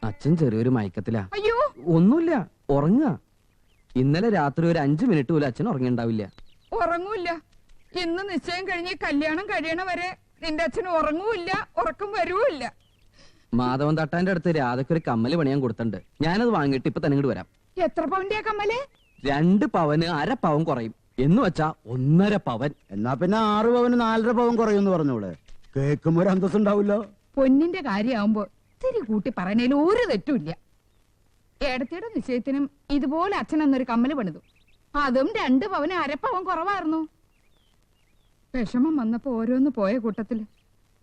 അച്ഛൻ ചെറിയൊരു മയക്കത്തിലാ. അയ്യോ, ഒന്നുമില്ല, ഉറങ്ങുക. ഇന്നലെ രാത്രി ഒരു 5 മിനിറ്റ് പോലും അച്ഛൻ ഉറങ്ങിണ്ടാവില്ല. ഉറങ്ങൂല്ല. ഇന്ന് നിശ്ചയം കഴിഞ്ഞ് കല്യാണം കഴിയണ വരെ നിന്റെ അച്ഛൻ ഉറങ്ങൂല്ല, ഉറക്കം വരൂല്ല. മാധവൻ തട്ടാന്റെ അടുത്ത് രാധയ്ക്ക് ഒരു കമ്മല് പണിയാൻ കൊടുത്തിട്ടുണ്ട്. ഞാനത് വാങ്ങിയിട്ട് ഇപ്പൊ തന്നെ ഇങ്ങോട്ട് വരാം. എത്ര പവന്റെ കമ്മല്? 2 പവന് 1/2 പവൻ കുറയും എന്ന് വെച്ചാ 1.5 പവൻ. എന്നാ പിന്നെ 6 പവന് 4.5 പവൻ കുറയുമെന്ന് പറഞ്ഞോളെ. കേൾക്കുമ്പോ ഒരു അന്തസ് ഉണ്ടാവില്ലോ. പൊന്നിന്റെ കാര്യമാവുമ്പോ തിരി കൂട്ടി പറയണേൽ ഒരു തെറ്റുമില്ല. ഏടത്തിയുടെ നിശ്ചയത്തിനും ഇതുപോലെ അച്ഛൻ എന്നൊരു കമ്മല് പണിതു. അതും 2 പവന് 1/2 പവൻ കുറവായിരുന്നു. വിഷമം വന്നപ്പോ ഓരോന്ന് പോയ കൂട്ടത്തില്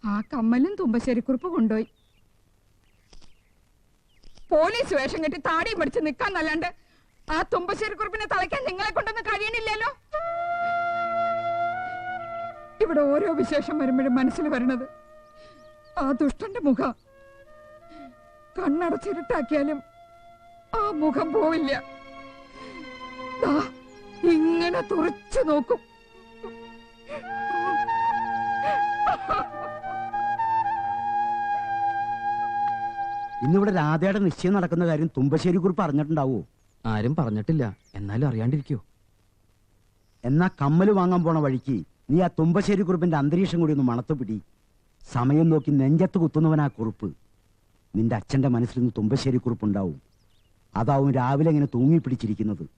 ആ കമ്മലും തുമ്പശ്ശേരിക്കുറിപ്പ് കൊണ്ടുപോയി. പോലീസ് വേഷം കെട്ടി താടിയും പഠിച്ച് നിക്കാൻ നല്ലാണ്ട് ആ തുമ്പശ്ശേരിക്കുറിപ്പിനെ തളയ്ക്കാൻ നിങ്ങളെ കൊണ്ടൊന്നും കഴിയണില്ലല്ലോ. ഇവിടെ ഓരോ വിശേഷം വരുമ്പോഴും മനസ്സിൽ വരണത് ആ ദുഷ്ടന്റെ മുഖം. കണ്ണടച്ചിരുട്ടാക്കിയാലും ആ മുഖം പോവില്ല. ഇങ്ങനെ തുറച്ചു നോക്കും. ഇന്നിവിടെ രാധയുടെ നിശ്ചയം നടക്കുന്ന കാര്യം തുമ്പശ്ശേരി കുറിപ്പ് അറിഞ്ഞിട്ടുണ്ടാവോ? ആരും പറഞ്ഞിട്ടില്ല, എന്നാലും അറിയാണ്ടിരിക്കോ? എന്നാ കമ്മല് വാങ്ങാൻ പോണ വഴിക്ക് നീ ആ തുമ്പശ്ശേരി കുറിപ്പിന്റെ അന്തരീക്ഷം കൂടി ഒന്ന് മണത്തു പിടി. സമയം നോക്കി നെഞ്ചത്ത് കുത്തുന്നവനാ കുറിപ്പ്. നിന്റെ അച്ഛന്റെ മനസ്സിൽ നിന്ന് തുമ്പശ്ശേരി കുറിപ്പ് ഉണ്ടാവും. അതാവും രാവിലെ ഇങ്ങനെ തൂങ്ങിപ്പിടിച്ചിരിക്കുന്നത്.